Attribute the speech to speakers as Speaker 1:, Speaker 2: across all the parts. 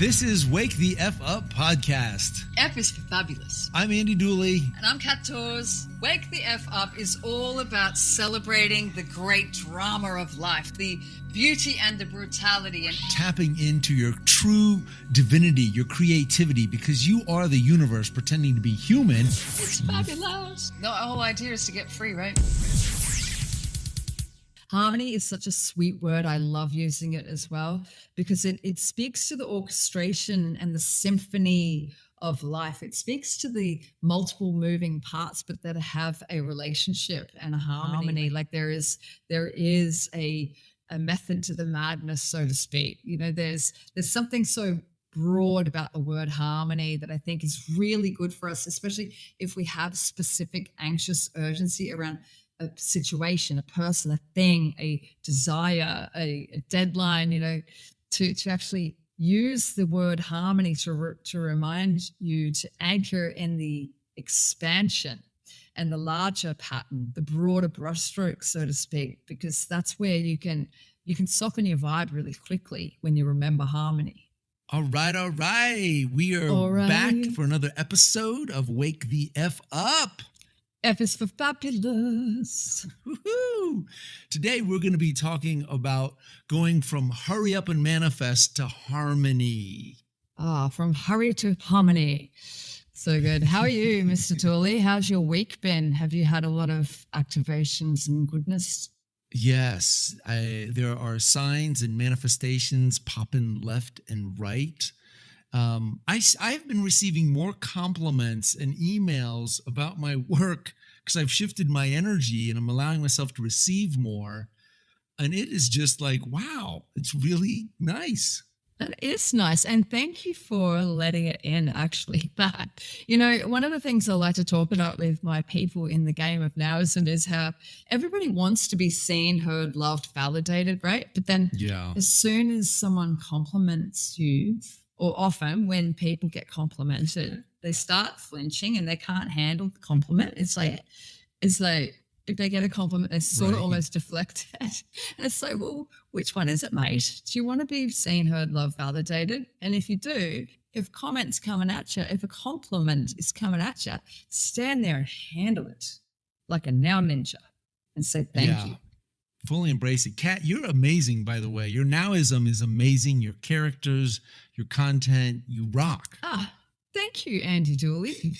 Speaker 1: This is Wake the F Up podcast.
Speaker 2: F is for fabulous.
Speaker 1: I'm Andy Dooley.
Speaker 2: And I'm Kat Torres. Wake the F Up is all about celebrating the great drama of life, the beauty and the brutality. And
Speaker 1: tapping into your true divinity, your creativity, because you are the universe pretending to be human.
Speaker 2: It's fabulous. The whole idea is to get free, right? Harmony is such a sweet word. I love using it as well because it speaks to the orchestration and the symphony of life. It speaks to the multiple moving parts, but that have a relationship and a harmony. Like there is a method to the madness, so to speak. You know, there's something so broad about the word harmony that I think is really good for us, especially if we have specific anxious urgency around a situation, a person, a thing, a desire, a deadline, you know, to actually use the word harmony to remind you to anchor in the expansion and the larger pattern, the broader brushstrokes, so to speak, because that's where you can soften your vibe really quickly when you remember harmony.
Speaker 1: All right. We are back for another episode of Wake the F Up.
Speaker 2: F is for fabulous.
Speaker 1: Woo-hoo. Today we're going to be talking about going from hurry up and manifest to harmony.
Speaker 2: From hurry to harmony. So good. How are you, Mr. Dooley? How's your week been? Have you had a lot of activations and goodness?
Speaker 1: Yes, there are signs and manifestations popping left and right. I've been receiving more compliments and emails about my work because I've shifted my energy and I'm allowing myself to receive more. And it is just like, wow, it's really nice.
Speaker 2: That is nice. And thank you for letting it in, actually. That, you know, one of the things I like to talk about with my people in the game of nows is how everybody wants to be seen, heard, loved, validated, right? But then as soon as someone compliments you, or often when people get complimented, they start flinching and they can't handle the compliment. It's like if they get a compliment, they sort of almost deflect it. And it's like, well, which one is it, mate? Do you want to be seen, heard, loved, validated? And if you do, if comments coming at you, if a compliment is coming at you, stand there and handle it like a now ninja and say thank you.
Speaker 1: Fully embrace it. Kat, you're amazing, by the way. Your nowism is amazing. Your characters, your content, you rock.
Speaker 2: Thank you, Andy Dooley.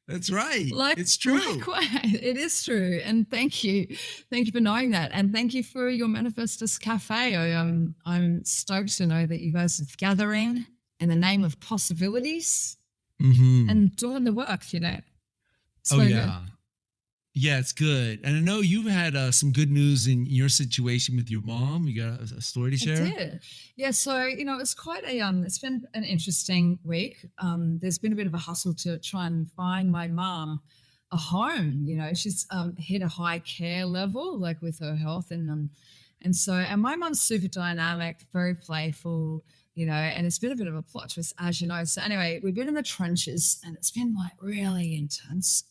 Speaker 1: That's right. It's true.
Speaker 2: It is true. And thank you. Thank you for knowing that. And thank you for your Manifestus Cafe. I'm stoked to know that you guys are gathering in the name of possibilities and doing the work, you know. So good.
Speaker 1: Yeah, it's good. And I know you've had some good news in your situation with your mom. You got a story to share?
Speaker 2: I did. Yeah, so, you know, it's quite it's been an interesting week. There's been a bit of a hustle to try and find my mom a home. You know, she's hit a high care level, like with her health. And my mom's super dynamic, very playful, you know, and it's been a bit of a plot twist, as you know. So anyway, we've been in the trenches and it's been like really intense.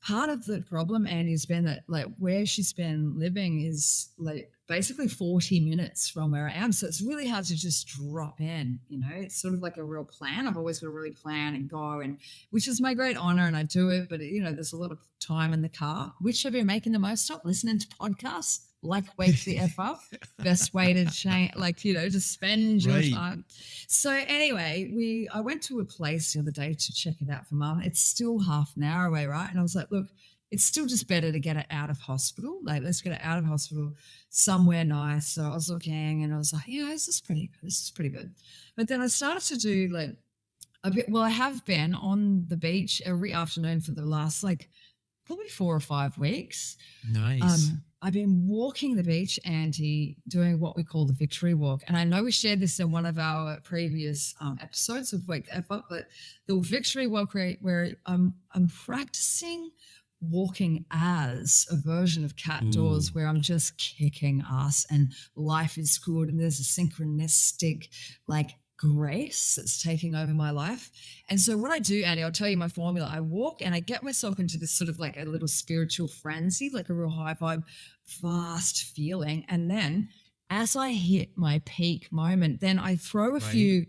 Speaker 2: Part of the problem, Andy, has been that like where she's been living is like basically 40 minutes from where I am. So it's really hard to just drop in, you know. It's sort of like a real plan. I've always got to really plan and go, and which is my great honor, and I do it. But, you know, there's a lot of time in the car, which I've been making the most of, listening to podcasts like Wake the F Up. Best way to change, like, you know, to spend your time. So anyway, I went to a place the other day to check it out for Mum. It's still half an hour away, right? And I was like, look, it's still just better to get it out of hospital. Like, let's get it out of hospital somewhere nice. So I was looking and I was like, yeah, this is pretty good. This is pretty good. But then I started to do like a bit, well, I have been on the beach every afternoon for the last like probably 4 or 5 weeks.
Speaker 1: Nice.
Speaker 2: I've been walking the beach, Andy, doing what we call the victory walk. And I know we shared this in one of our previous episodes of Wake the F Up, but the victory walk where I'm practicing walking as a version of Kat Dawes where I'm just kicking ass and life is good and there's a synchronistic like grace that's taking over my life. And so what I do, Andy, I'll tell you my formula. I walk and I get myself into this sort of like a little spiritual frenzy, like a real high vibe, fast feeling. And then as I hit my peak moment, then I throw a
Speaker 1: Right.
Speaker 2: few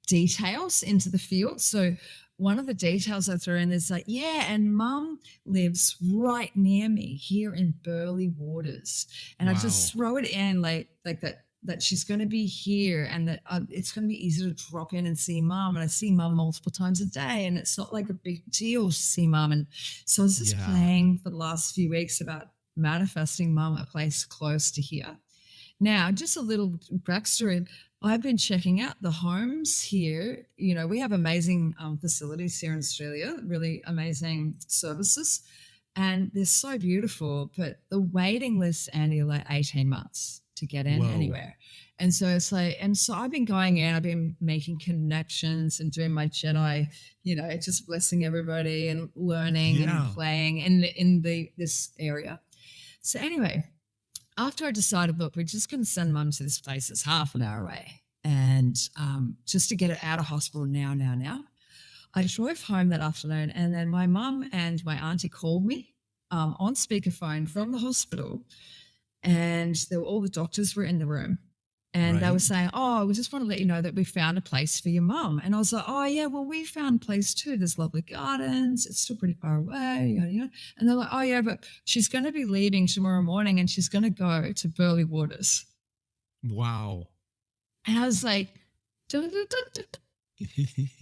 Speaker 2: details into the field. So one of the details I throw in is like, yeah, and mum lives right near me here in Burley Waters. And I just
Speaker 1: Wow.
Speaker 2: throw it in like that she's going to be here and that it's going to be easy to drop in and see mum. And I see mum multiple times a day and it's not like a big deal to see mum. And so I was just
Speaker 1: Yeah.
Speaker 2: playing for the last few weeks about manifesting mum a place close to here. Now, just a little backstory. I've been checking out the homes here. You know, we have amazing facilities here in Australia, really amazing services, and they're so beautiful. But the waiting list, Andy, are like 18 months to get in
Speaker 1: Whoa.
Speaker 2: anywhere. And so it's like, and so I've been going in, I've been making connections and doing my Jedi, just blessing everybody and learning and
Speaker 1: Yeah.
Speaker 2: playing in this area. So anyway, after I decided, look, we're just going to send mum to this place that's half an hour away. And just to get her out of hospital now. I drove home that afternoon and then my mum and my auntie called me on speakerphone from the hospital and all the doctors were in the room. And they were
Speaker 1: Right.
Speaker 2: saying, oh, we just want to let you know that we found a place for your mum. And I was like, oh, yeah, well, we found a place too. There's lovely gardens. It's still pretty far away. Yada, yada. And they're like, oh, yeah, but she's going to be leaving tomorrow morning and she's going to go to Burley Waters.
Speaker 1: Wow.
Speaker 2: And I was like, dun, dun, dun, dun, dun.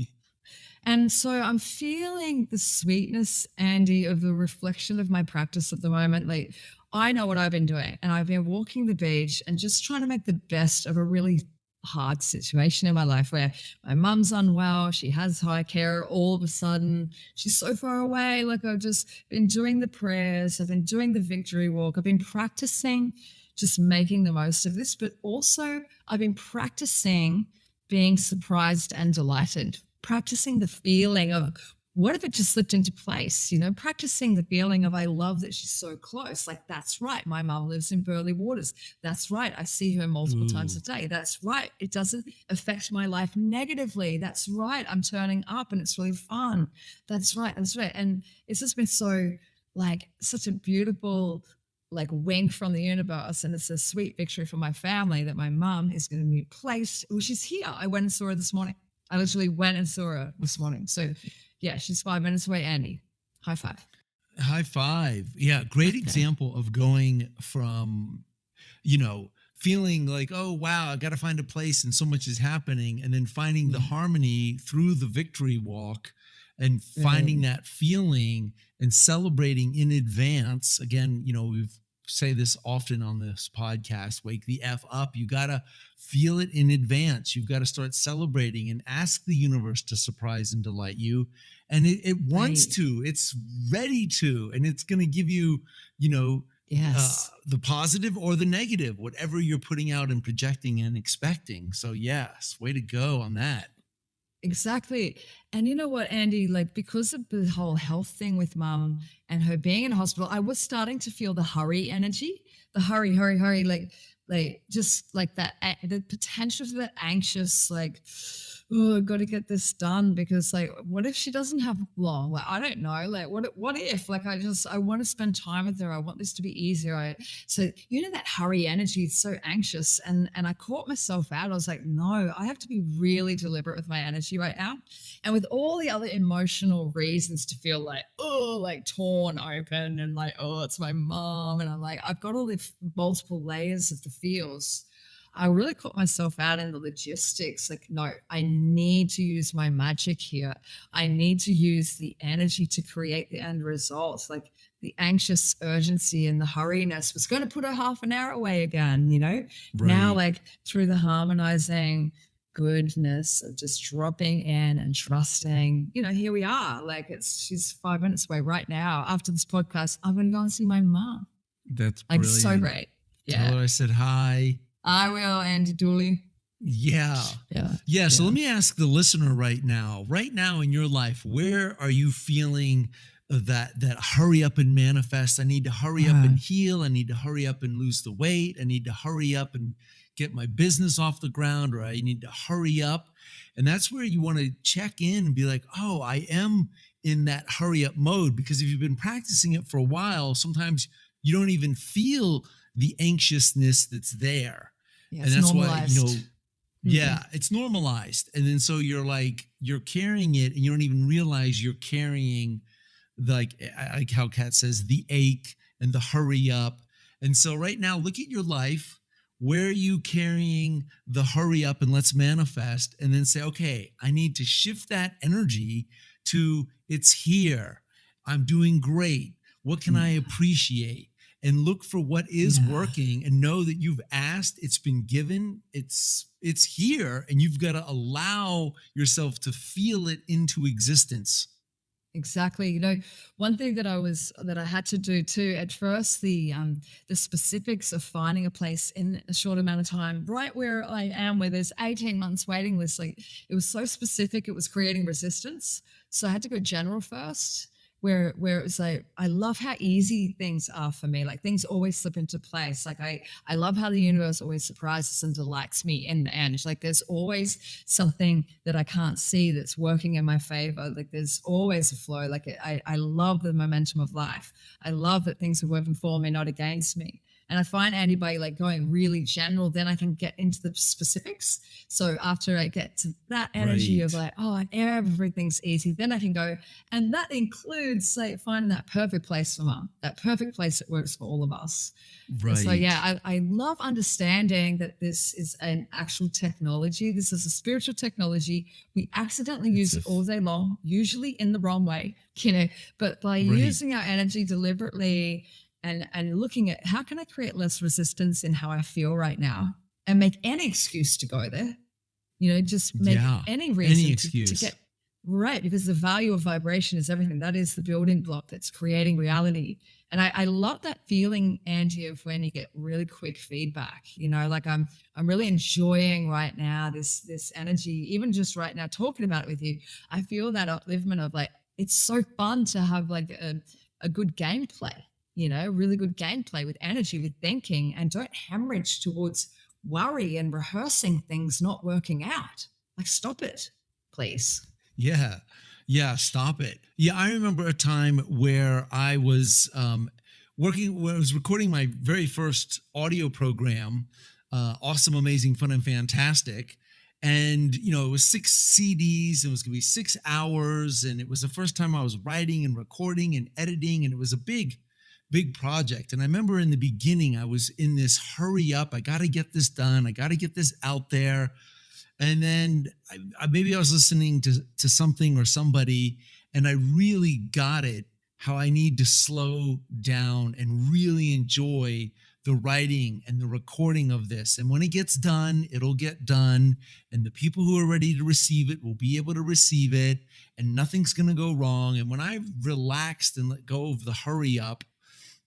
Speaker 2: And so I'm feeling the sweetness, Andy, of the reflection of my practice at the moment. Like, I know what I've been doing, and I've been walking the beach and just trying to make the best of a really hard situation in my life where my mum's unwell. She has high care all of a sudden. She's so far away. Like, I've just been doing the prayers, I've been doing the victory walk, I've been practicing just making the most of this, but also I've been practicing being surprised and delighted, practicing the feeling of what if it just slipped into place, practicing the feeling of I love that she's so close. Like, that's right. My mum lives in Burley Waters. That's right. I see her multiple times
Speaker 1: Ooh.
Speaker 2: a day. That's right. It doesn't affect my life negatively. That's right. I'm turning up and it's really fun. That's right. That's right. And it's just been so like such a beautiful like wink from the universe, and it's a sweet victory for my family that my mum is going to be placed. Well, she's here. I went and saw her this morning. I literally went and saw her this morning. So, yeah, she's 5 minutes away. Andy, high five.
Speaker 1: High five. Yeah. Great
Speaker 2: Okay.
Speaker 1: example of going from, feeling like, oh, wow, I got to find a place and so much is happening. And then finding the
Speaker 2: Yeah.
Speaker 1: harmony through the victory walk and finding
Speaker 2: Right.
Speaker 1: that feeling and celebrating in advance. Again, we've say this often on this podcast, wake the F up. You got to feel it in advance. You've got to start celebrating and ask the universe to surprise and delight you. And it wants
Speaker 2: Right.
Speaker 1: to, it's ready to, and it's going to give you, you know,
Speaker 2: Yes.
Speaker 1: the positive or the negative, whatever you're putting out and projecting and expecting. So yes, way to go on that.
Speaker 2: Exactly. And you know what, Andy, like because of the whole health thing with mum and her being in hospital, I was starting to feel the hurry energy, the hurry, hurry, hurry, like just like that, the potential for that anxious, like, oh, I got to get this done because like, what if she doesn't have long? Like, I don't know. Like, what if, like, I want to spend time with her. I want this to be easier. So, that hurry energy is so anxious. And I caught myself out. I was like, no, I have to be really deliberate with my energy right now. And with all the other emotional reasons to feel like, oh, like torn open and like, oh, it's my mom. And I'm like, I've got all the multiple layers of the feels. I really caught myself out in the logistics. Like, no, I need to use my magic here. I need to use the energy to create the end results. Like the anxious urgency and the hurriness was going to put her half an hour away again. Now,
Speaker 1: Right.
Speaker 2: like through the harmonizing goodness of just dropping in and trusting, here we are. Like she's 5 minutes away right now. After this podcast, I'm going to go and see my mom.
Speaker 1: That's
Speaker 2: Like, so
Speaker 1: brilliant.
Speaker 2: great.
Speaker 1: Tell
Speaker 2: Yeah.
Speaker 1: her I said hi.
Speaker 2: I will, Andy Dooley.
Speaker 1: Yeah.
Speaker 2: Yeah.
Speaker 1: Yeah. So
Speaker 2: Yeah.
Speaker 1: let me ask the listener right now in your life, where are you feeling that hurry up and manifest? I need to hurry up
Speaker 2: Uh,
Speaker 1: and heal. I need to hurry up and lose the weight. I need to hurry up and get my business off the ground, or I need to hurry up. And that's where you want to check in and be like, oh, I am in that hurry up mode. Because if you've been practicing it for a while, sometimes you don't even feel the anxiousness that's there.
Speaker 2: Yeah,
Speaker 1: And
Speaker 2: it's
Speaker 1: that's why,
Speaker 2: normalized.
Speaker 1: yeah, it's normalized. And then so you're carrying it and you don't even realize you're carrying, like how Kat says, the ache and the hurry up. And so right now, look at your life. Where are you carrying the hurry up and let's manifest? And then say, okay, I need to shift that energy to it's here. I'm doing great. What can I
Speaker 2: Yeah.
Speaker 1: appreciate? And look for what is
Speaker 2: Yeah.
Speaker 1: working and know that you've asked, it's been given, it's here, and you've got to allow yourself to feel it into existence.
Speaker 2: Exactly. One thing that I had to do too at first, the specifics of finding a place in a short amount of time, right where I am, where there's 18 months waiting list, like it was so specific, it was creating resistance. So I had to go general first, where it was like I love how easy things are for me. Like things always slip into place. Like I love how the universe always surprises and delights me in the end. Like there's always something that I can't see that's working in my favor. Like there's always a flow. Like I love the momentum of life. I love that things are working for me, not against me. And I find Andy, by like going really general, then I can get into the specifics. So after I get to that energy of
Speaker 1: Right.
Speaker 2: like, oh, everything's easy, then I can go, and that includes like finding that perfect place for mom, that perfect place that works for all of us. And so,
Speaker 1: Right.
Speaker 2: yeah, I love understanding that this is an actual technology. This is a spiritual technology. We accidentally
Speaker 1: It's
Speaker 2: use
Speaker 1: a
Speaker 2: it all day long, usually in the wrong way, you know, but by
Speaker 1: right.
Speaker 2: using our energy deliberately and looking at how can I create less resistance in how I feel right now and make any excuse to go there, just make
Speaker 1: Yeah.
Speaker 2: any
Speaker 1: Any
Speaker 2: reason to
Speaker 1: excuse.
Speaker 2: get right, because the value of vibration is everything. That is the building block that's creating reality. And I love that feeling, Angie, of when you get really quick feedback. Like I'm really enjoying right now this energy, even just right now talking about it with you. I feel that upliftment of like it's so fun to have like a good gameplay, really good gameplay with energy, with thinking, and don't hemorrhage towards worry and rehearsing things not working out. Like stop it, please.
Speaker 1: Yeah. Yeah. Stop it. Yeah. I remember a time where I was working, when I was recording my very first audio program, Awesome, Amazing, Fun, and Fantastic. And, it was 6 CDs. It was going to be 6 hours. And it was the first time I was writing and recording and editing. And it was a big, big project. And I remember in the beginning, I was in this hurry up. I got to get this done. I got to get this out there. And then maybe I was listening to something or somebody, and I really got it, how I need to slow down and really enjoy the writing and the recording of this. And when it gets done, it'll get done. And the people who are ready to receive it will be able to receive it. And nothing's going to go wrong. And when I relaxed and let go of the hurry up,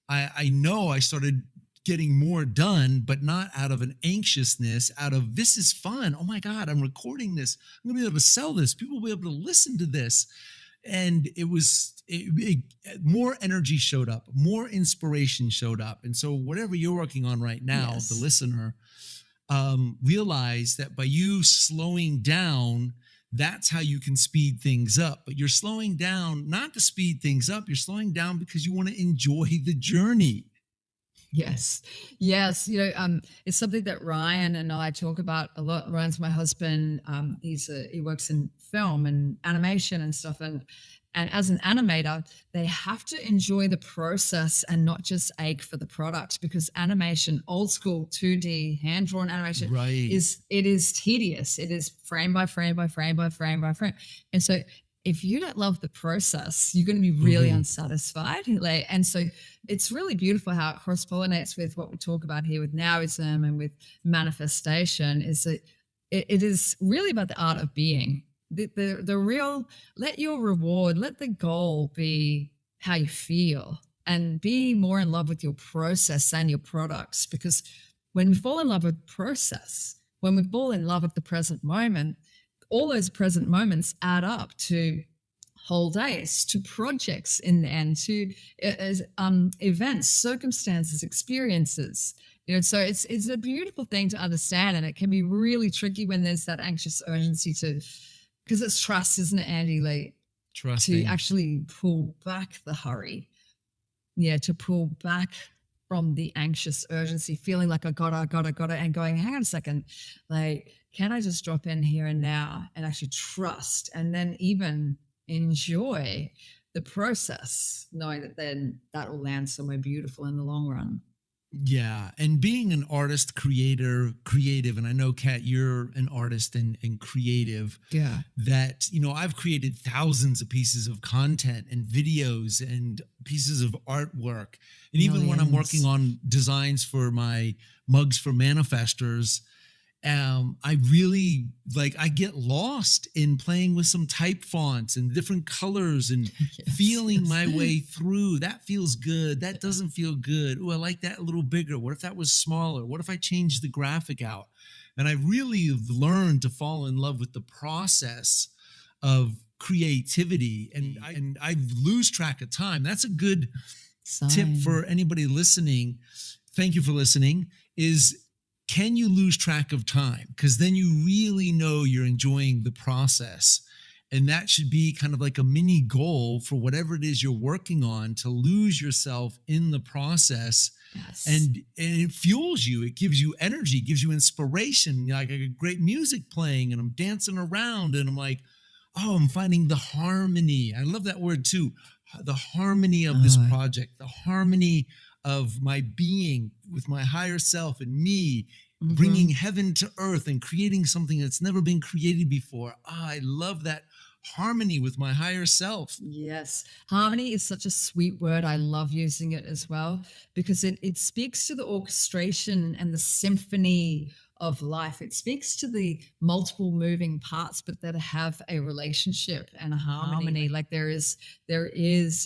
Speaker 1: I know I started getting more done, but not out of an anxiousness, out of this is fun. Oh my God, I'm recording this. I'm going to be able to sell this. People will be able to listen to this. And more energy showed up, more inspiration showed up. And so, whatever you're working on right now, the
Speaker 2: Yes.
Speaker 1: listener, realize that by you slowing down, that's how you can speed things up. But you're slowing down not to speed things up, you're slowing down because you want to enjoy the journey.
Speaker 2: Yes. Yes. It's something that Ryan and I talk about a lot. Ryan's my husband. He works in film and animation and stuff. And as an animator, they have to enjoy the process and not just ache for the product, because animation, old school 2D hand drawn animation,
Speaker 1: Right.
Speaker 2: is tedious. It is frame by frame by frame by frame by frame. And so if you don't love the process, you're going to be really
Speaker 1: Mhm.
Speaker 2: unsatisfied. And so it's really beautiful how it cross pollinates with what we talk about here with Nowism and with manifestation. Is that it is really about the art of being. The real, let your reward, let the goal be how you feel, and be more in love with your process than your products. Because when we fall in love with process, when we fall in love with the present moment, all those present moments add up to whole days, to projects in the end, to events, circumstances, experiences. So it's a beautiful thing to understand, and it can be really tricky when there's that anxious urgency to, because it's trust, isn't it, Andy? Like to
Speaker 1: Trusting.
Speaker 2: actually pull back the hurry, yeah, to pull back from the anxious urgency, feeling like I gotta, and going, hang on a second, like, can I just drop in here and now and actually trust and then even enjoy the process, knowing that then that will land somewhere beautiful in the long run.
Speaker 1: Yeah, and being an artist, creative, and I know, Kat, you're an artist and creative.
Speaker 2: Yeah.
Speaker 1: That I've created thousands of pieces of content and videos and pieces of artwork, and even when I'm working
Speaker 2: Millions.
Speaker 1: on designs for my mugs for manifestors, I really I get lost in playing with some type fonts and different colors and
Speaker 2: Yes,
Speaker 1: feeling
Speaker 2: yes.
Speaker 1: my way through. That feels good. That
Speaker 2: Yeah.
Speaker 1: doesn't feel good. Oh, I like that a little bigger. What if that was smaller? What if I changed the graphic out? And I really have learned to fall in love with the process of creativity, and I lose track of time. That's a good tip
Speaker 2: Sign.
Speaker 1: for anybody listening. Thank you for listening. Is can you lose track of time? Because then you really know you're enjoying the process. And that should be kind of like a mini goal for whatever it is you're working on, to lose yourself in the process.
Speaker 2: Yes.
Speaker 1: And it fuels you. It gives you energy, gives you inspiration. Like I got great music playing and I'm dancing around and I'm like, oh, I'm finding the harmony. I love that word too. The harmony of this
Speaker 2: Oh.
Speaker 1: project, the harmony of my being with my higher self and me, bringing
Speaker 2: Mhm.
Speaker 1: heaven to earth and creating something that's never been created before. I love that harmony with my higher self.
Speaker 2: Yes. Harmony is such a sweet word. I love using it as well because it speaks to the orchestration and the symphony of life. It speaks to the multiple moving parts, but that have a relationship and a harmony. Like there is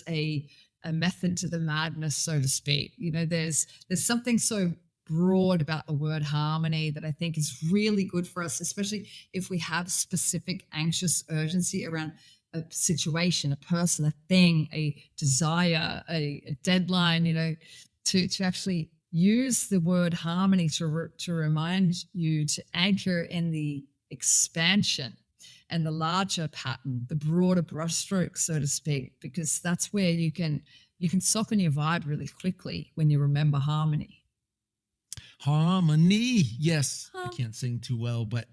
Speaker 2: a method to the madness, so to speak. There's something so broad about the word harmony that I think is really good for us, especially if we have specific anxious urgency around a situation, a person, a thing, a desire, a deadline, to actually use the word harmony to remind you to anchor in the expansion and the larger pattern, the broader brushstrokes, so to speak, because that's where you can soften your vibe really quickly when you remember harmony.
Speaker 1: Harmony. Yes, I
Speaker 2: Hum.
Speaker 1: can't sing too well, but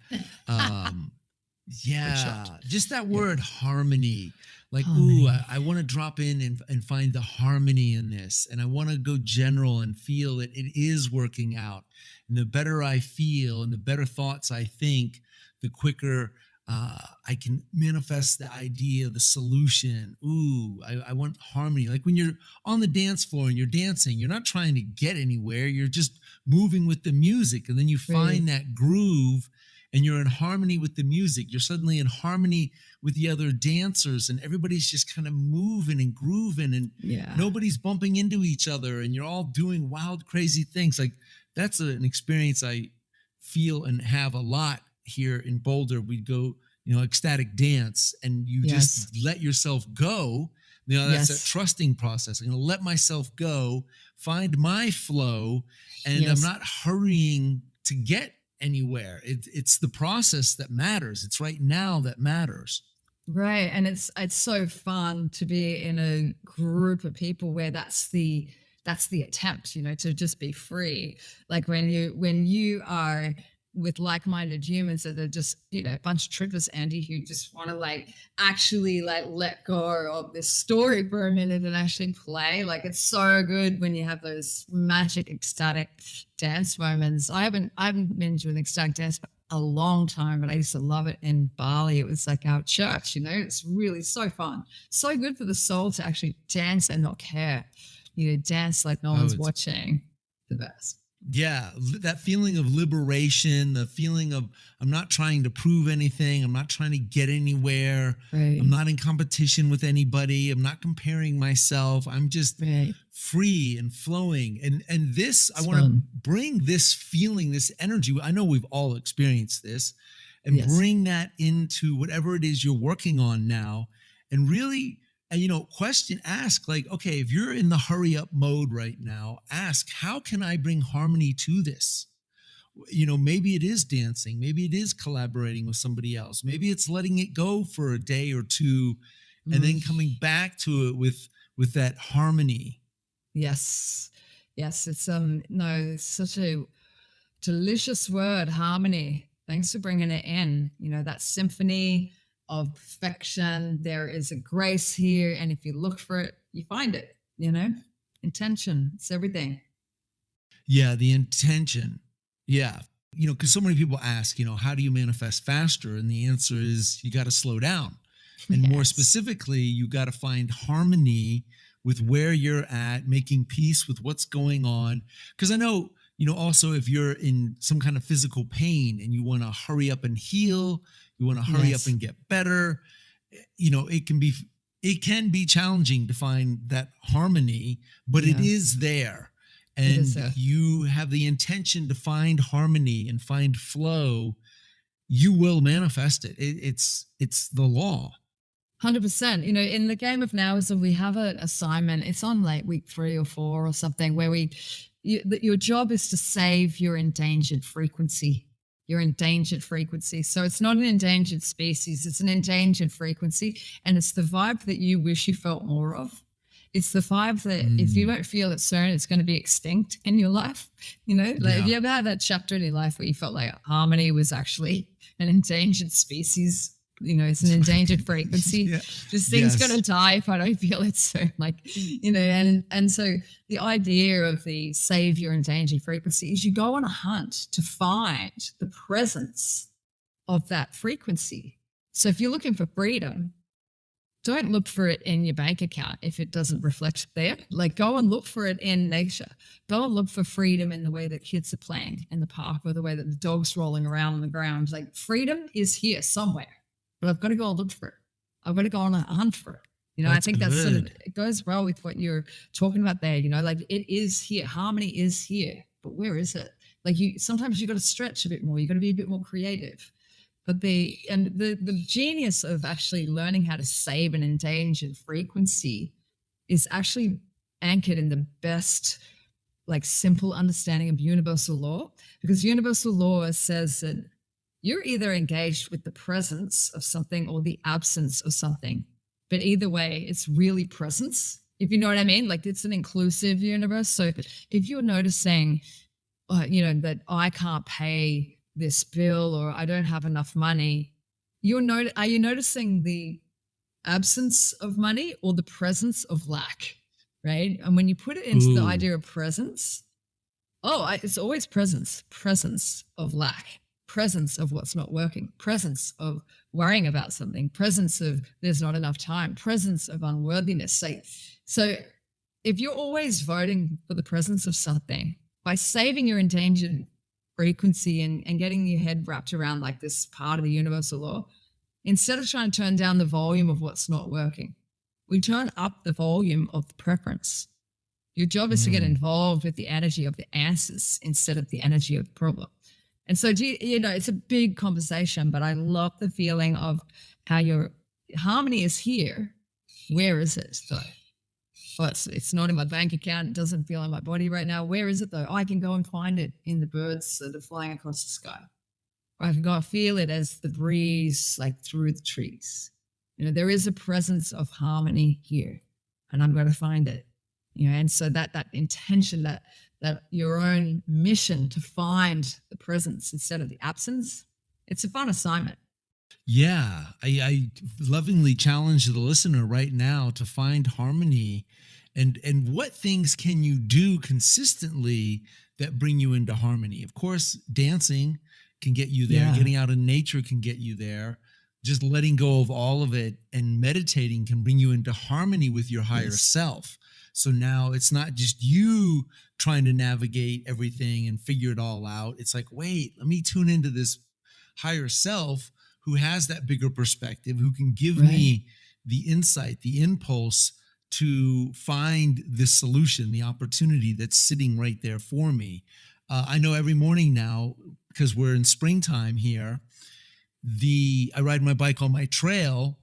Speaker 1: um
Speaker 2: Good shot.
Speaker 1: yeah, just that
Speaker 2: Yeah.
Speaker 1: word harmony. Like, ooh,
Speaker 2: Harmony.
Speaker 1: I want to drop in and find the harmony in this. And I want to go general and feel that it is working out. And the better I feel and the better thoughts I think, the quicker I can manifest the idea, the solution. Ooh, I want harmony. Like when you're on the dance floor and you're dancing, you're not trying to get anywhere. You're just moving with the music. And then you
Speaker 2: Right.
Speaker 1: find that groove and you're in harmony with the music. You're suddenly in harmony with the other dancers, and everybody's just kind of moving and grooving, and
Speaker 2: Yeah.
Speaker 1: nobody's bumping into each other, and you're all doing wild, crazy things. Like that's an experience I feel and have a lot here in Boulder. We go, ecstatic dance, and you just
Speaker 2: Yes.
Speaker 1: let yourself go. That's a
Speaker 2: Yes.
Speaker 1: trusting process. I'm going to let myself go, find my flow, and I'm
Speaker 2: Yes.
Speaker 1: not hurrying to get anywhere. It's the process that matters. It's right now that matters.
Speaker 2: Right. And it's so fun to be in a group of people where that's the attempt, to just be free. Like when you are with like-minded humans that are just, a bunch of trippers, Andy, who just want to like actually like let go of this story for a minute and actually play. Like it's so good when you have those magic ecstatic dance moments. I haven't been to an ecstatic dance for a long time, but I used to love it in Bali. It was like our church, it's really so fun. So good for the soul to actually dance and not care. Dance like no
Speaker 1: Oh,
Speaker 2: one's
Speaker 1: it's
Speaker 2: watching. The best.
Speaker 1: yeah, that feeling of liberation, the feeling of I'm not trying to prove anything, I'm not trying to get anywhere, I'm
Speaker 2: Right.
Speaker 1: not in competition with anybody, I'm not comparing myself. I'm just
Speaker 2: Right.
Speaker 1: free and flowing. And this I
Speaker 2: It's
Speaker 1: want to
Speaker 2: fun.
Speaker 1: bring this feeling, this energy. I know we've all experienced this, and
Speaker 2: Yes.
Speaker 1: bring that into whatever it is you're working on now, and really and ask, like, okay, if you're in the hurry up mode right now, ask, how can I bring harmony to this? Maybe it is dancing, maybe it is collaborating with somebody else, maybe it's letting it go for a day or two, and
Speaker 2: Mm.
Speaker 1: then coming back to it with that harmony.
Speaker 2: Yes. Yes, it's no, it's such a delicious word, harmony. Thanks for bringing it in. You know, that symphony of perfection. There is a grace here. And if you look for it, you find it, you know? Intention. It's everything.
Speaker 1: Yeah, the intention. Yeah. Because so many people ask, how do you manifest faster? And the answer is you got to slow down. And more
Speaker 2: Yes.
Speaker 1: specifically, you got to find harmony with where you're at, making peace with what's going on. Because I know, also if you're in some kind of physical pain and you want to hurry up and heal, you want to hurry up
Speaker 2: Yes.
Speaker 1: and get better, it can be challenging to find that harmony, but it
Speaker 2: Yeah.
Speaker 1: is there.
Speaker 2: It is
Speaker 1: And
Speaker 2: a
Speaker 1: you have the intention to find harmony and find flow, you will manifest it. It's the law.
Speaker 2: 100%. You know, in the game of Nowism, we have an assignment. It's on like week 3 or 4 or something where your job is to save your endangered frequency. Your endangered frequency. So it's not an endangered species, it's an endangered frequency. And it's the vibe that you wish you felt more of. It's the vibe that if you
Speaker 1: Mm,
Speaker 2: don't feel it soon, it's going to be extinct in your life. You know, like have
Speaker 1: yeah.
Speaker 2: you ever had that chapter in your life where you felt like harmony was actually an endangered species? You know, it's an endangered frequency.
Speaker 1: Yeah.
Speaker 2: This thing's
Speaker 1: Yes.
Speaker 2: gonna die if I don't feel it soon. Like, you know, and so the idea of the save your endangered frequency is you go on a hunt to find the presence of that frequency. So if you're looking for freedom, don't look for it in your bank account if it doesn't reflect there. Like go and look for it in nature. Go and look for freedom in the way that kids are playing in the park or the way that the dog's rolling around on the ground. Like freedom is here somewhere, but I've got to go and look for it. I've got to go on a hunt for it. You know, I
Speaker 1: That's
Speaker 2: think that's sort of,
Speaker 1: good.
Speaker 2: it goes well with what you're talking about there. You know, like it is here. Harmony is here, but where is it? Like sometimes you got to stretch a bit more. You got to be a bit more creative. But the genius of actually learning how to save an endangered frequency is actually anchored in the best, like simple understanding of universal law, because universal law says that you're either engaged with the presence of something or the absence of something. But either way, it's really presence. If you know what I mean, like it's an inclusive universe. So if you're noticing you know, that I can't pay this bill or I don't have enough money, are you noticing the absence of money or the presence of lack? Right. And when you put it into the
Speaker 1: Ooh.
Speaker 2: idea of presence, it's always presence of lack, presence of what's not working, presence of worrying about something, presence of there's not enough time, presence of unworthiness. So if you're always voting for the presence of something, by saving your endangered frequency and getting your head wrapped around like this part of the universal law, instead of trying to turn down the volume of what's not working, we turn up the volume of the preference. Your job is to get
Speaker 1: Mm.
Speaker 2: involved with the energy of the answers instead of the energy of the problem. And so, you know, it's a big conversation, but I love the feeling of how your harmony is here. Where is it though? Well, it's not in my bank account. It doesn't feel in my body right now. Where is it though? I can go and find it in the birds that are flying across the sky. Or I can go and feel it as the breeze like through the trees. You know, there is a presence of harmony here, and I'm going to find it. You know, and so that intention, that your own mission to find the presence instead of the absence, it's a fun assignment.
Speaker 1: Yeah, I lovingly challenge the listener right now to find harmony, and what things can you do consistently that bring you into harmony. Of course, dancing can get you there,
Speaker 2: Yeah.
Speaker 1: getting out in nature can get you there. Just letting go of all of it and meditating can bring you into harmony with your higher
Speaker 2: Yes.
Speaker 1: self. So now it's not just you trying to navigate everything and figure it all out. It's like, wait, let me tune into this higher self who has that bigger perspective, who can give
Speaker 2: Right.
Speaker 1: me the insight, the impulse to find this solution, the opportunity that's sitting right there for me. I know every morning now, because we're in springtime here, I ride my bike on my trail,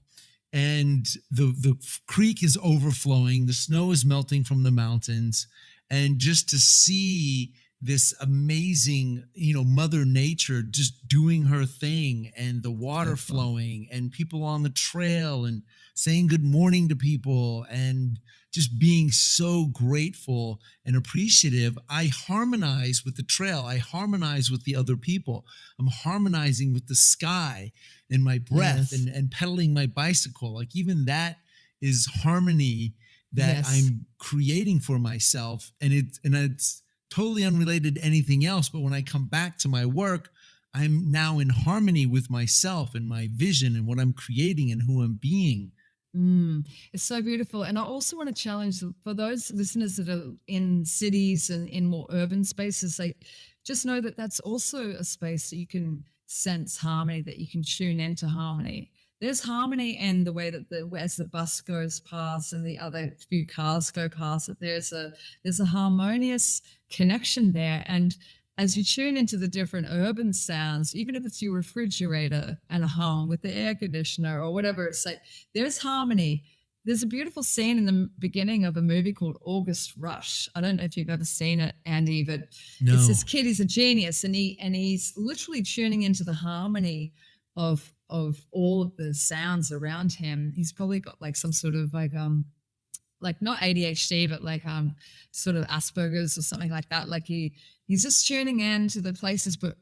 Speaker 1: and the creek is overflowing, the snow is melting from the mountains, and just to see this amazing, mother nature just doing her thing, and the water
Speaker 2: Beautiful.
Speaker 1: flowing, and people on the trail, and saying good morning to people, and just being so grateful and appreciative. I harmonize with the trail. I harmonize with the other people. I'm harmonizing with the sky and my breath,
Speaker 2: Yes.
Speaker 1: and pedaling my bicycle. Like, even that is harmony that
Speaker 2: Yes.
Speaker 1: I'm creating for myself. And it's totally unrelated to anything else. But when I come back to my work, I'm now in harmony with myself and my vision and what I'm creating and who I'm being.
Speaker 2: It's so beautiful. And I also want to challenge for those listeners that are in cities and in more urban spaces, like just know that that's also a space that you can sense harmony, that you can tune into harmony. There's harmony in the way that as the bus goes past and the other few cars go past, that there's a harmonious connection there. And as you tune into the different urban sounds, even if it's your refrigerator and a home with the air conditioner or whatever it's like, there's harmony. There's a beautiful scene in the beginning of a movie called August Rush. I don't know if you've ever seen it, Andy, but it's
Speaker 1: No.
Speaker 2: this kid. He's a genius, and he's literally tuning into the harmony of all of the sounds around him. He's probably got like some sort of like not ADHD, but like sort of Asperger's or something like that. Like he's just tuning in to the places. But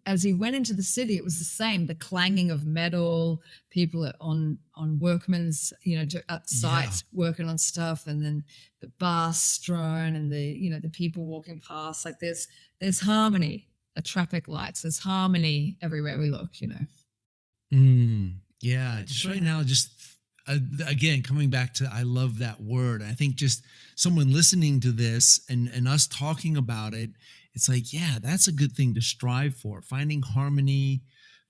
Speaker 2: as he went into the city, it was the same. The clanging of metal, people on workmen's, at
Speaker 1: Yeah.
Speaker 2: sites working on stuff, and then the bass drone and the people walking past. Like there's harmony. The traffic lights. There's harmony everywhere we look.
Speaker 1: Yeah. Just right now, just again, coming back to, I love that word. I think just someone listening to this and us talking about it, it's like, yeah, that's a good thing to strive for. Finding harmony,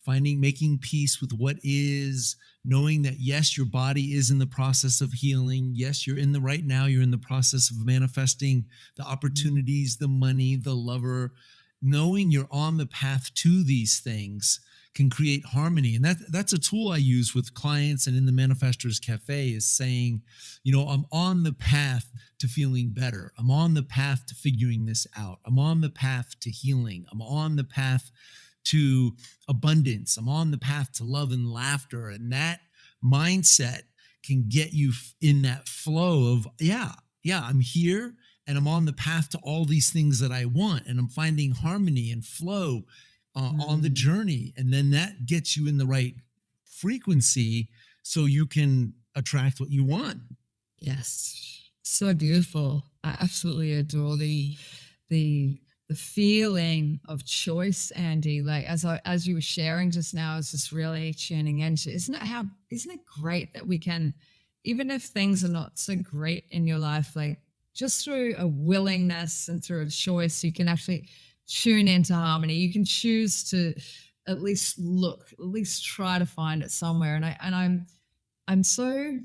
Speaker 1: making peace with what is, knowing that, yes, your body is in the process of healing. Yes, you're in the right now, you're in the process of manifesting the opportunities, the money, the lover. Knowing you're on the path to these things can create harmony. And that's a tool I use with clients and in the Manifestors Cafe, is saying, I'm on the path to feeling better. I'm on the path to figuring this out. I'm on the path to healing. I'm on the path to abundance. I'm on the path to love and laughter. And that mindset can get you in that flow of, yeah, I'm here and I'm on the path to all these things that I want. And I'm finding harmony and flow on the
Speaker 2: Mm.
Speaker 1: journey. And then that gets you in the right frequency so you can attract what you want.
Speaker 2: Yes, so beautiful. I absolutely adore the the feeling of choice, Andy. Like as you were sharing just now, I was just really tuning into. Isn't it great that we can, even if things are not so great in your life, like just through a willingness and through a choice, you can actually tune into harmony. You can choose to at least look, at least try to find it somewhere. And I'm so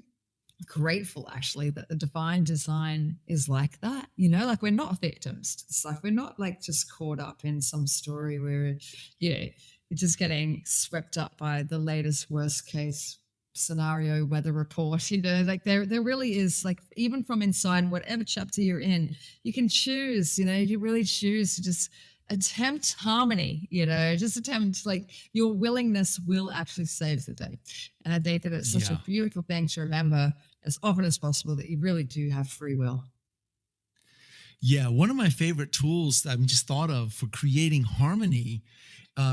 Speaker 2: grateful actually that the divine design is like that. Like we're not victims to this life. We're not like just caught up in some story where you're just getting swept up by the latest worst case scenario weather report. Like there really is, like, even from inside whatever chapter you're in, you can choose. You can really choose to just attempt harmony. Just attempt, like, your willingness will actually save the day. And I think that it's such a
Speaker 1: Yeah.
Speaker 2: beautiful thing to remember as often as possible, that you really do have free will.
Speaker 1: Yeah. One of my favorite tools that I've just thought of for creating harmony,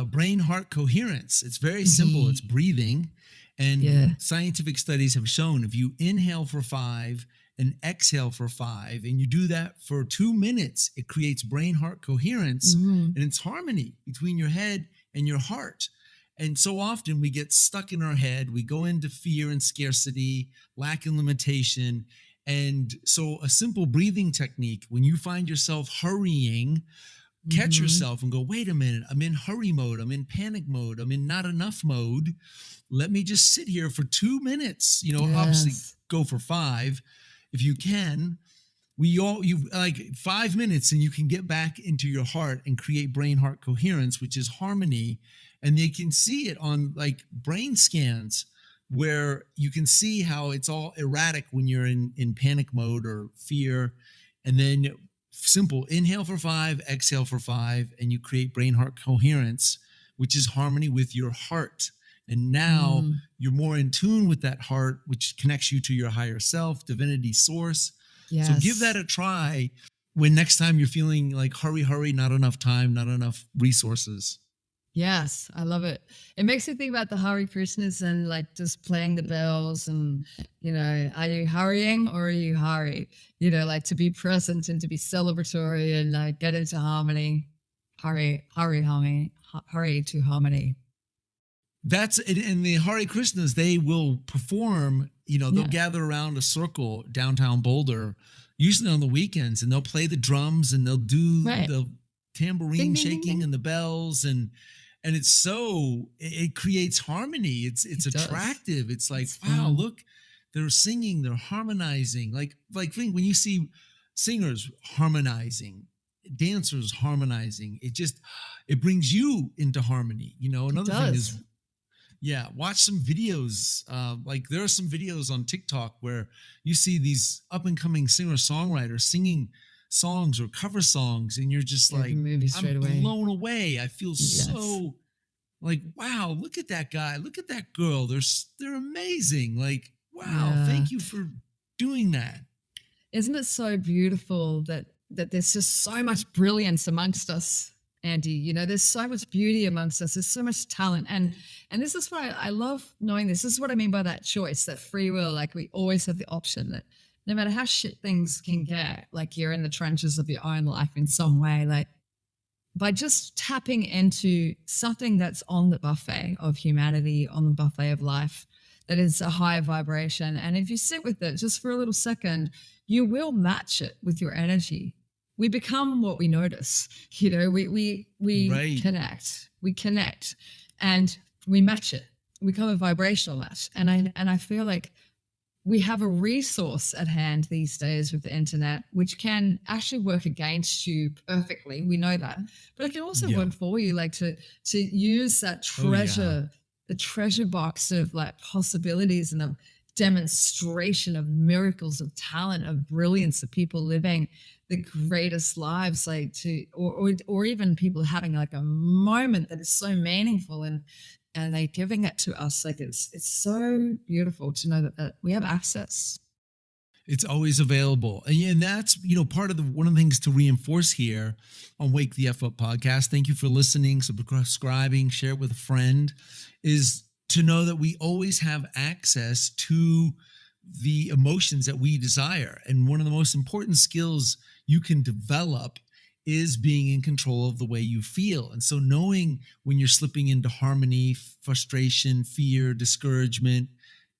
Speaker 1: brain heart coherence. It's very simple. It's
Speaker 2: Mhm.
Speaker 1: breathing. And
Speaker 2: Yeah.
Speaker 1: scientific studies have shown if you inhale for 5 and exhale for 5, and you do that for 2 minutes, it creates brain heart coherence,
Speaker 2: Mhm.
Speaker 1: and it's harmony between your head and your heart. And so often we get stuck in our head. We go into fear and scarcity, lack and limitation. And so a simple breathing technique, when you find yourself hurrying, catch
Speaker 2: Mhm.
Speaker 1: yourself and go, wait a minute, I'm in hurry mode. I'm in panic mode. I'm in not enough mode. Let me just sit here for 2 minutes. Obviously
Speaker 2: Yes.
Speaker 1: go for 5 if you can. You like 5 minutes and you can get back into your heart and create brain heart coherence, which is harmony. And they can see it on like brain scans, where you can see how it's all erratic when you're in panic mode or fear. And then Simple. Inhale for 5, exhale for 5, and you create brain heart coherence, which is harmony with your heart. And now
Speaker 2: Mm,
Speaker 1: you're more in tune with that heart, which connects you to your higher self, divinity, source. So give that
Speaker 2: yes.
Speaker 1: a try when next time you're feeling like hurry, hurry, not enough time, not enough resources.
Speaker 2: Yes, I love it. It makes me think about the Hare Krishnas and like just playing the bells and, are you hurrying or are you hurry? Like to be present and to be celebratory and like get into harmony. Hurry, hurry, harmony, hurry to harmony.
Speaker 1: That's in the Hare Krishnas, they will perform, they'll
Speaker 2: Yeah,
Speaker 1: gather around a circle downtown Boulder, usually on the weekends, and they'll play the drums and they'll do
Speaker 2: right.
Speaker 1: the
Speaker 2: Ding,
Speaker 1: tambourine
Speaker 2: ding, ding,
Speaker 1: shaking
Speaker 2: ding.
Speaker 1: and the bells and it's so it creates harmony. It's
Speaker 2: It does.
Speaker 1: attractive. It's like,
Speaker 2: It's
Speaker 1: wow,
Speaker 2: fun.
Speaker 1: look, they're singing, they're harmonizing. Like think when you see singers harmonizing, dancers harmonizing, it brings you into harmony.
Speaker 2: It
Speaker 1: Another thing is,
Speaker 2: does.
Speaker 1: yeah, watch some videos. Like there are some videos on TikTok where you see these up and coming singer songwriters singing songs or cover songs, and you're just
Speaker 2: It
Speaker 1: like,
Speaker 2: can move you
Speaker 1: I'm
Speaker 2: straight away.
Speaker 1: blown away. I feel
Speaker 2: Yes.
Speaker 1: so like, wow, look at that guy, look at that girl. They're amazing. Like, wow,
Speaker 2: Yeah.
Speaker 1: thank you for doing that.
Speaker 2: Isn't it so beautiful that there's just so much brilliance amongst us, Andy? There's so much beauty amongst us. There's so much talent, and this is why I love knowing this. This is what I mean by that choice, that free will. Like we always have the option that no matter how shit things can get, like you're in the trenches of your own life in some way, like by just tapping into something that's on the buffet of humanity, on the buffet of life, that is a higher vibration. And if you sit with it just for a little second, you will match it with your energy. We become what we notice. We
Speaker 1: Right.
Speaker 2: connect, and we match it. We become a vibrational match. And I feel like we have a resource at hand these days with the internet, which can actually work against you perfectly. We know that, but it can also
Speaker 1: Yeah.
Speaker 2: work for you, like to use that
Speaker 1: Oh yeah.
Speaker 2: treasure, the treasure box of like possibilities and of demonstration of miracles of talent, of brilliance, of people living the greatest lives, like or even people having like a moment that is so meaningful and they're giving it to us. Like it's so beautiful to know that we have access.
Speaker 1: It's always available. And that's, part of one of the things to reinforce here on Wake the F Up podcast. Thank you for listening, subscribing, share it with a friend, is to know that we always have access to the emotions that we desire. And one of the most important skills you can develop is being in control of the way you feel. And so knowing when you're slipping into harmony, frustration, fear, discouragement,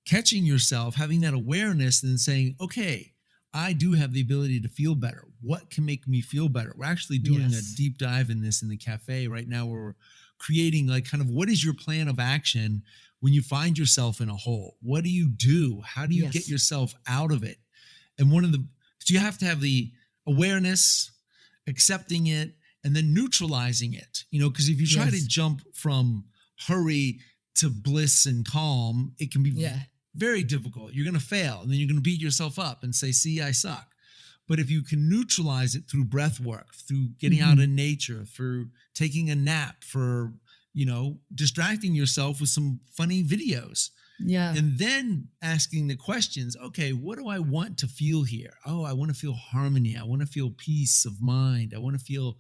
Speaker 1: catching yourself, having that awareness, and then saying, okay, I do have the ability to feel better. What can make me feel better? We're actually doing a
Speaker 2: Yes.
Speaker 1: deep dive in this in the cafe right now, where we're creating like kind of what is your plan of action when you find yourself in a hole? What do you do? How do you get
Speaker 2: Yes.
Speaker 1: yourself out of it? And so you have to have the awareness, accepting it, and then neutralizing it, because if you try to
Speaker 2: Yes.
Speaker 1: jump from hurry to bliss and calm, it can be
Speaker 2: Yeah.
Speaker 1: very difficult. You're going to fail, and then you're going to beat yourself up and say, see, I suck. But if you can neutralize it through breath work, through getting out
Speaker 2: Mhm.
Speaker 1: in nature, through taking a nap, for, distracting yourself with some funny videos,
Speaker 2: Yeah.
Speaker 1: and then asking the questions, okay, what do I want to feel here? Oh, I want to feel harmony. I want to feel peace of mind. I want to feel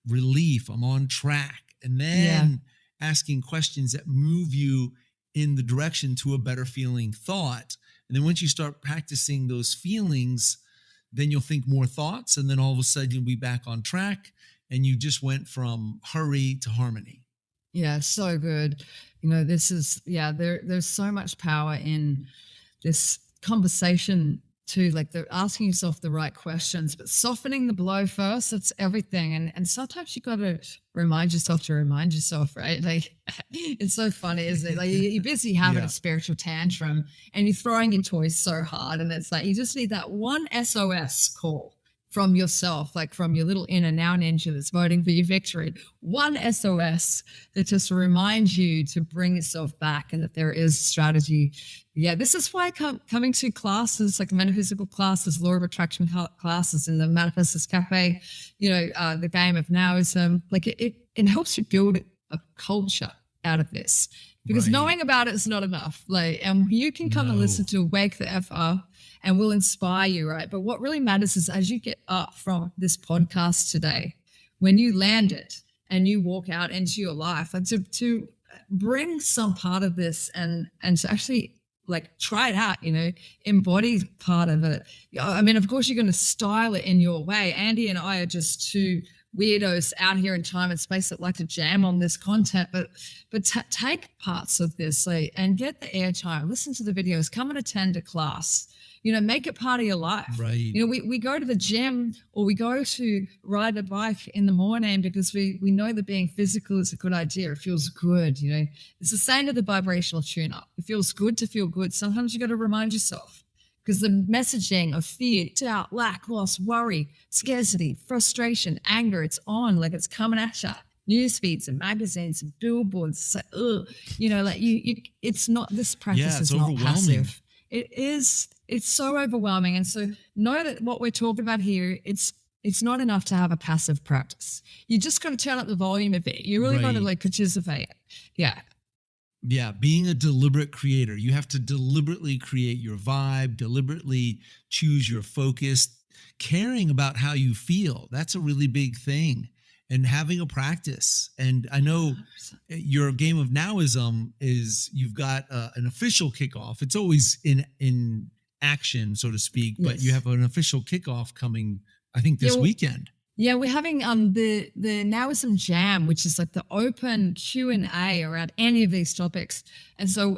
Speaker 1: relief. I'm on track. And
Speaker 2: Yeah.
Speaker 1: then asking questions that move you in the direction to a better feeling thought. And then once you start practicing those feelings, then you'll think more thoughts. And then all of a sudden you'll be back on track. And you just went from hurry to harmony.
Speaker 2: Yeah. So good. This is, yeah, there's so much power in this conversation too. Like they're asking yourself the right questions, but softening the blow first, that's everything. And sometimes you gotta remind yourself, right? Like it's so funny, isn't it? Like you're busy having
Speaker 1: Yeah.
Speaker 2: a spiritual tantrum and you're throwing your toys so hard, and it's like you just need that one SOS call from yourself, like from your little inner now ninja that's voting for your victory. One SOS that just reminds you to bring yourself back and that there is strategy. Yeah, this is why coming to classes like metaphysical classes, law of attraction classes in the Manifestors Cafe, the game of Nowism, like it helps you build a culture out of this, because knowing about it is not enough. And you can come and listen to Wake the F Up and we'll inspire you, right? But what really matters is as you get up from this podcast today, when you land it and you walk out into your life, like to bring some part of this and to actually try it out, embody part of it. I mean, of course, you're going to style it in your way. Andy and I are just two weirdos out here in time and space that like to jam on this content, but take parts of this and get the airtime, listen to the videos, come and attend a class, make it part of your life.
Speaker 1: Right.
Speaker 2: We go to the gym or we go to ride a bike in the morning because we know that being physical is a good idea. It feels good. It's the same to the vibrational tune-up. It feels good to feel good. Sometimes you got to remind yourself, because the messaging of fear, doubt, lack, loss, worry, scarcity, frustration, anger, it's on, it's coming at you. News feeds and magazines and billboards. It's it's not, this practice is not passive. It is, it's so overwhelming. And so know that what we're talking about here, it's not enough to have a passive practice. You just got to turn up the volume a bit. You really got to participate. Yeah.
Speaker 1: Yeah, being a deliberate creator. You have to deliberately create your vibe, deliberately choose your focus, caring about how you feel. That's a really big thing. And having a practice. And I know 100%. Your game of Nowism is you've got an official kickoff. It's always in action, so to speak, but you have an official kickoff coming, I think, this weekend.
Speaker 2: Yeah, we're having the Nowism Jam, which is like the open Q&A around any of these topics. And so,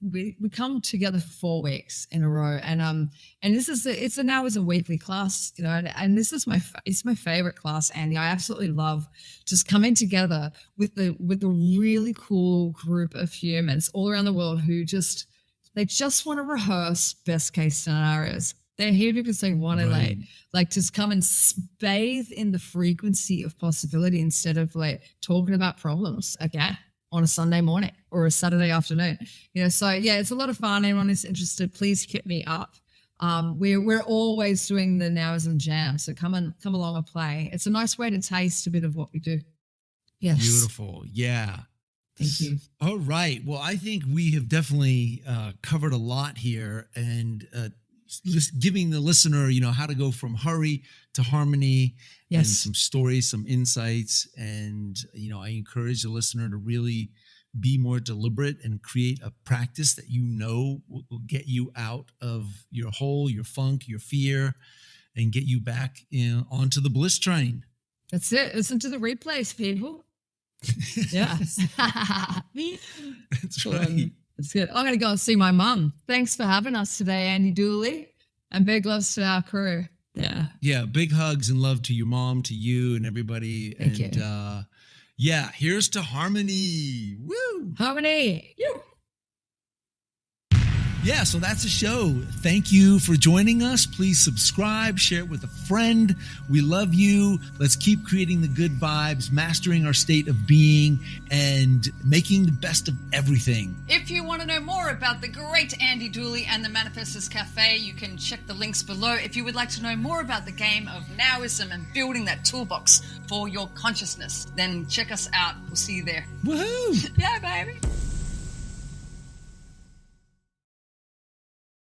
Speaker 2: we come together for 4 weeks in a row, and this is it's a Nowism weekly class, and this is it's my favorite class, Andy. I absolutely love just coming together with a really cool group of humans all around the world who just want to rehearse best case scenarios. They're here because they want to just come and bathe in the frequency of possibility instead of talking about problems again on a Sunday morning or a Saturday afternoon. So yeah, it's a lot of fun. Anyone who's interested, please hit me up. We're always doing the Nowism Jam, so come along and play. It's a nice way to taste a bit of what we do. Yes.
Speaker 1: Beautiful. Yeah.
Speaker 2: Thank you.
Speaker 1: All right. Well, I think we have definitely covered a lot here, and giving the listener, how to go from hurry to harmony, and some stories, some insights. And, I encourage the listener to really be more deliberate and create a practice that will get you out of your hole, your funk, your fear, and get you back onto the bliss train.
Speaker 2: That's it. Listen to the replays, people. Yeah.
Speaker 1: That's right.
Speaker 2: That's good. I'm going to go and see my mum. Thanks for having us today, Andy Dooley. And big loves to our crew. Yeah. Yeah.
Speaker 1: Big hugs and love to your mom, to you, and everybody.
Speaker 2: Thank you.
Speaker 1: Here's to harmony. Woo!
Speaker 2: Harmony. You.
Speaker 1: Yeah, so that's the show. Thank you for joining us. Please subscribe, share it with a friend. We love you. Let's keep creating the good vibes, mastering our state of being, and making the best of everything.
Speaker 2: If you want to know more about the great Andy Dooley and the Manifestors Cafe, you can check the links below. If you would like to know more about the game of Nowism and building that toolbox for your consciousness, then check us out. We'll see you there.
Speaker 1: Woohoo!
Speaker 2: Yeah, baby.